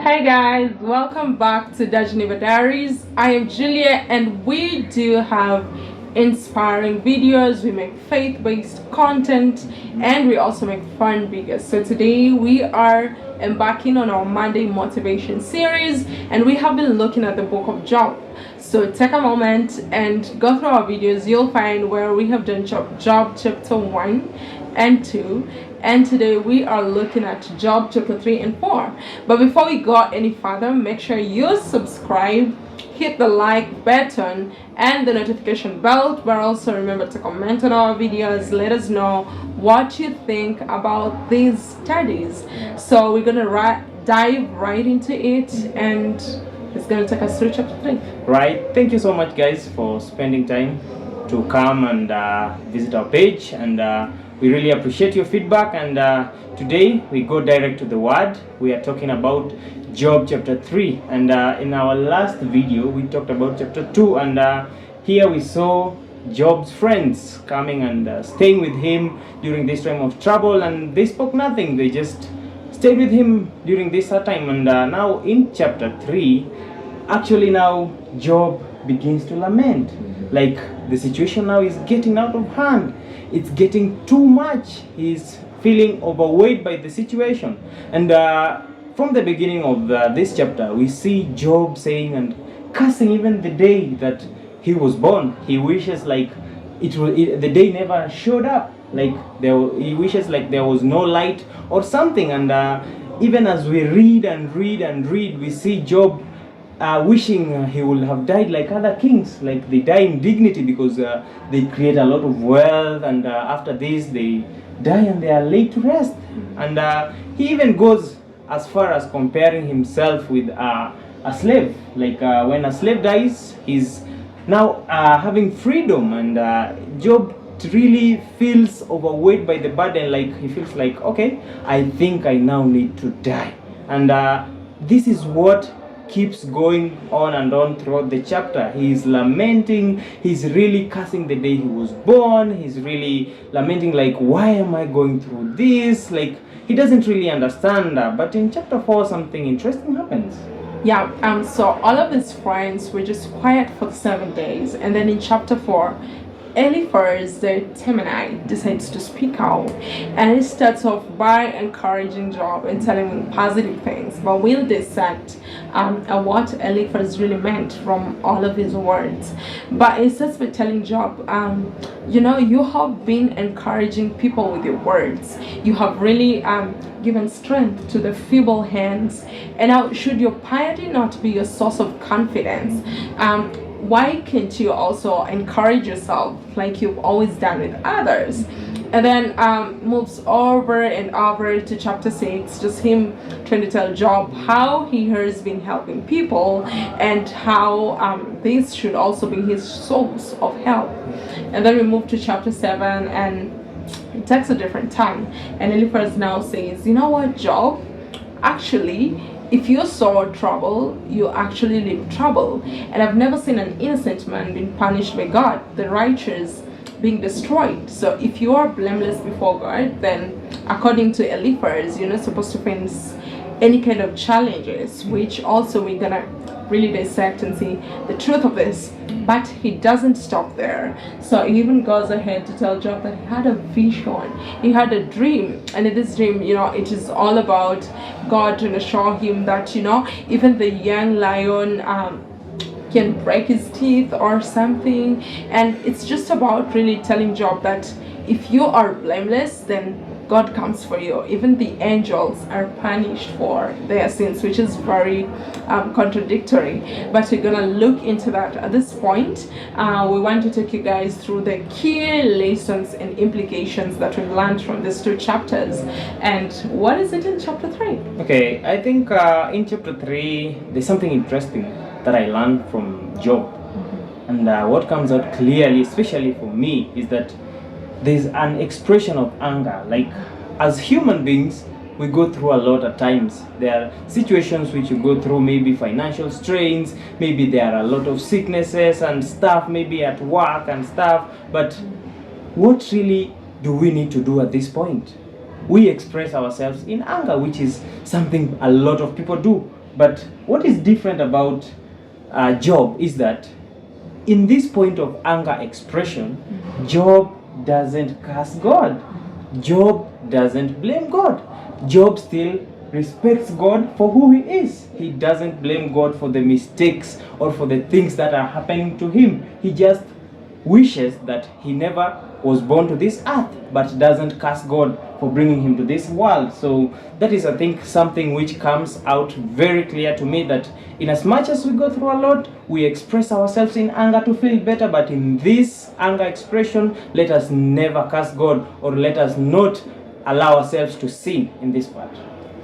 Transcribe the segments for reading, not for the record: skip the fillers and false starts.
Hey guys, welcome back to Geneva Diaries. I am Julia, and we do have inspiring videos. We make faith-based content, and we also make fun videos. So today we are embarking on our Monday motivation series, and we have been looking at the book of Job. So take a moment and go through our videos. You'll find where we have done Job chapter 1 and 2, and today we are looking at Job chapter 3 and 4. But before we go any further, make sure you subscribe, hit the like button and the notification bell, but also remember to comment on our videos. Let us know what you think about these studies. So we're gonna dive right into it, and it's gonna take us through chapter 3. Right, thank you so much guys for spending time to come and visit our page, and we really appreciate your feedback. And today we go direct to the word. We are talking about Job chapter 3, and in our last video we talked about chapter 2, and here we saw Job's friends coming and staying with him during this time of trouble, and they spoke nothing. They just stayed with him during this time. And now in chapter 3, actually now Job begins to lament. Like, the situation now is getting out of hand. It's getting too much. He's feeling overweight by the situation. And from the beginning of this chapter, we see Job saying and cursing even the day that he was born. He wishes like the day never showed up. Like he wishes like there was no light or something. And even as we read and read and read, we see Job wishing he would have died like other kings. Like, they die in dignity because they create a lot of wealth, and after this they die and they are laid to rest. And he even goes as far as comparing himself with a slave. Like, when a slave dies, he's now having freedom, and Job really feels overweight by the burden. Like, he feels like, okay, I think I now need to die. And this is what keeps going on and on throughout the chapter. He's lamenting. He's really cursing the day he was born. He's really lamenting, like, why am I going through this? Like, he doesn't really understand. But in chapter 4, something interesting happens. Yeah, so all of his friends were just quiet for 7 days, and then in chapter 4, Eliphaz the Temanite decides to speak out, and he starts off by encouraging Job and telling him positive things. But we'll dissect what Eliphaz really meant from all of his words. But he starts by telling Job, you have been encouraging people with your words. You have really given strength to the feeble hands. And now, should your piety not be your source of confidence, why can't you also encourage yourself like you've always done with others? And then moves over and over to chapter 6, just him trying to tell Job how he has been helping people, and how this should also be his source of help. And then we move to chapter 7, and it takes a different turn. And Eliphaz now says, you know what, Job, actually, if you saw trouble, you actually live trouble. And I've never seen an innocent man being punished by God, the righteous being destroyed. So if you are blameless before God, then according to Eliphaz, you're not supposed to face any kind of challenges, which also we're gonna really dissect and see the truth of this. But he doesn't stop there. So he even goes ahead to tell Job that he had a vision, he had a dream, and in this dream, it is all about God to assure him that even the young lion can break his teeth or something. And it's just about really telling Job that if you are blameless, then God comes for you. Even the angels are punished for their sins, which is very contradictory. But we're gonna look into that at this point. We want to take you guys through the key lessons and implications that we've learned from these 2 chapters. And what is it in chapter 3? Okay, I think in chapter 3, there's something interesting that I learned from Job. And what comes out clearly, especially for me, is that there's an expression of anger. Like, as human beings, we go through a lot at times. There are situations which you go through, maybe financial strains, maybe there are a lot of sicknesses and stuff, maybe at work and stuff. But what really do we need to do at this point? We express ourselves in anger, which is something a lot of people do. But what is different about Job is that in this point of anger expression, Job doesn't curse God. Job doesn't blame God. Job still respects God for who he is. He doesn't blame God for the mistakes or for the things that are happening to him. He just wishes that he never was born to this earth, but doesn't curse God for bringing him to this world. So that is, I think, something which comes out very clear to me, that in as much as we go through a lot, we express ourselves in anger to feel better, but in this anger expression, let us never curse God, or let us not allow ourselves to sin in this part.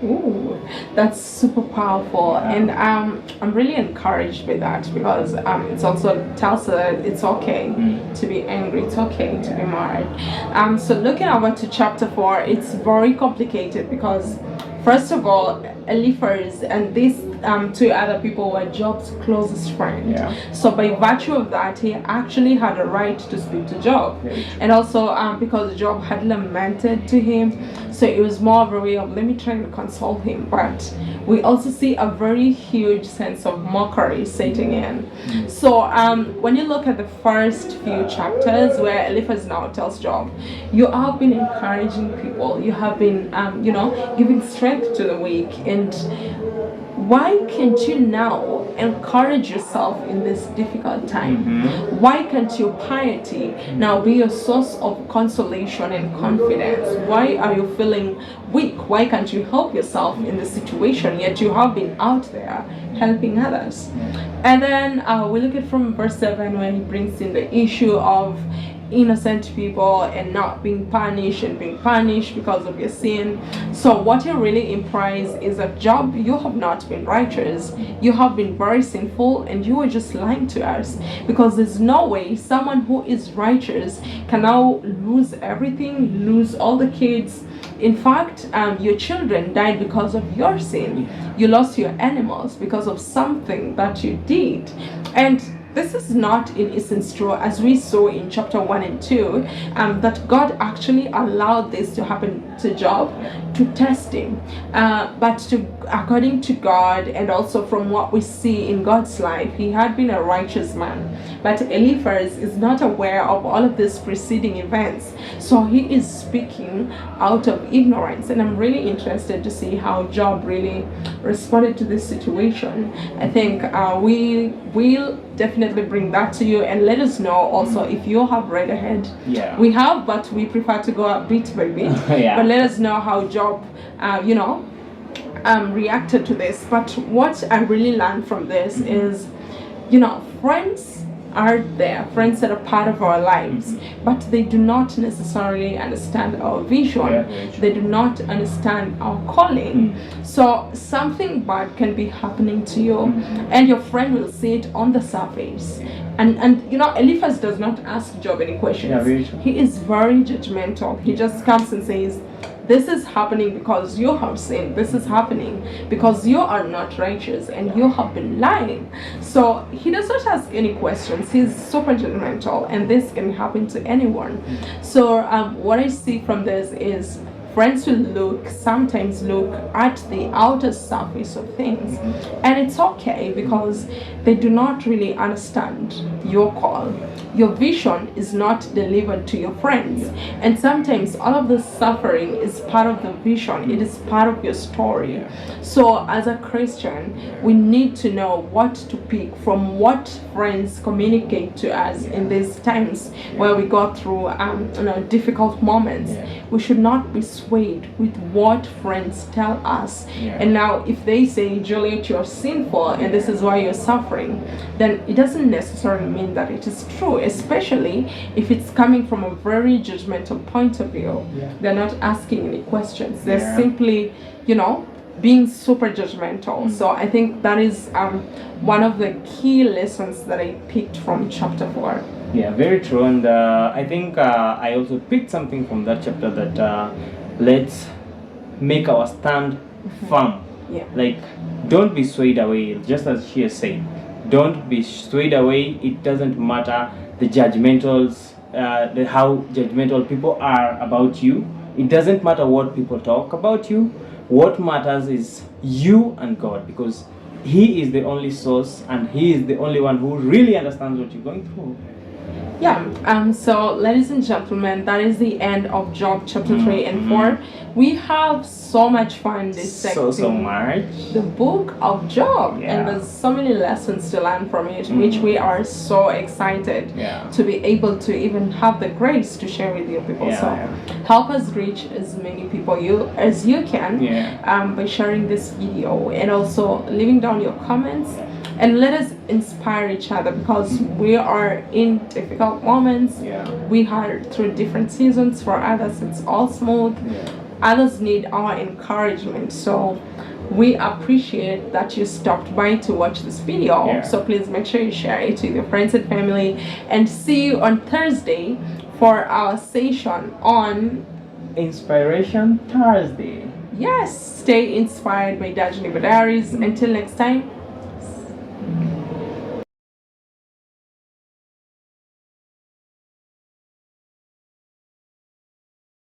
Ooh, that's super powerful, and I'm really encouraged by that, because it also tells us that it's okay to be angry, it's okay to be mad. So looking over to chapter 4, it's very complicated, because first of all, Eliphaz and these two other people were Job's closest friend. Yeah. So by virtue of that, he actually had a right to speak to Job. And also because Job had lamented to him, so it was more of a way of, let me try and console him. But we also see a very huge sense of mockery setting in. So when you look at the first few chapters where Eliphaz now tells Job, you have been encouraging people, you have been giving strength to the weak, and why can't you now encourage yourself in this difficult time? Why can't your piety now be a source of consolation and confidence? Why are you feeling weak? Why can't you help yourself in this situation? Yet you have been out there helping others. And then we look at from verse 7, where he brings in the issue of innocent people and not being punished, and being punished because of your sin. So what he really implies is that, Job, you have not been righteous, you have been very sinful, and you are just lying to us, because there's no way someone who is righteous can now lose everything, lose all the kids. In fact, your children died because of your sin. You lost your animals because of something that you did. And this is not in essence true, as we saw in chapter 1 and 2, that God actually allowed this to happen to Job to test him. But according to God, and also from what we see in God's life, he had been a righteous man. But Eliphaz is not aware of all of these preceding events. So he is speaking out of ignorance. And I'm really interested to see how Job really responded to this situation. I think we will definitely bring that to you, and let us know also if you have read ahead. We have, but we prefer to go bit by bit. But let us know how Job reacted to this. But what I really learned from this is, friends are there, friends that are part of our lives, but they do not necessarily understand our vision. They do not understand our calling. So something bad can be happening to you, and your friend will see it on the surface. And Eliphaz does not ask Job any questions. He is very judgmental. He just comes and says, this is happening because you have sinned. This is happening because you are not righteous and you have been lying. So he does not ask any questions. He's super judgmental, and this can happen to anyone. So what I see from this is, friends will sometimes look at the outer surface of things, and it's okay, because they do not really understand your call. Your vision is not delivered to your friends, and sometimes all of the suffering is part of the vision. It is part of your story. So as a Christian, we need to know what to pick from what friends communicate to us in these times where we go through difficult moments. We should not be swayed with what friends tell us. And now if they say, Juliet, you're sinful and this is why you're suffering, then it doesn't necessarily mean that it is true, especially if it's coming from a very judgmental point of view. They're not asking any questions. They're simply, being super judgmental. So I think that is one of the key lessons that I picked from chapter 4. Yeah, very true. And I think I also picked something from that chapter, that let's make our stand firm. Like, don't be swayed away, just as she has said. Don't be swayed away. It doesn't matter the judgmentals, how judgmental people are about you. It doesn't matter what people talk about you. What matters is you and God, because he is the only source, and he is the only one who really understands what you're going through. Yeah, so ladies and gentlemen, that is the end of Job chapter 3 and 4. We have so much fun dissecting So much. the book of Job, Yeah. and there's so many lessons to learn from it, which we are so excited to be able to even have the grace to share with you people. So help us reach as many people as you can by sharing this video, and also leaving down your comments. And let us inspire each other, because we are in difficult moments. We are through different seasons. For others, it's all smooth. Others need our encouragement. So we appreciate that you stopped by to watch this video. So please make sure you share it with your friends and family. And see you on Thursday for our session on Inspiration Thursday. Yes, stay inspired by Dajaniba Diaries. Until next time.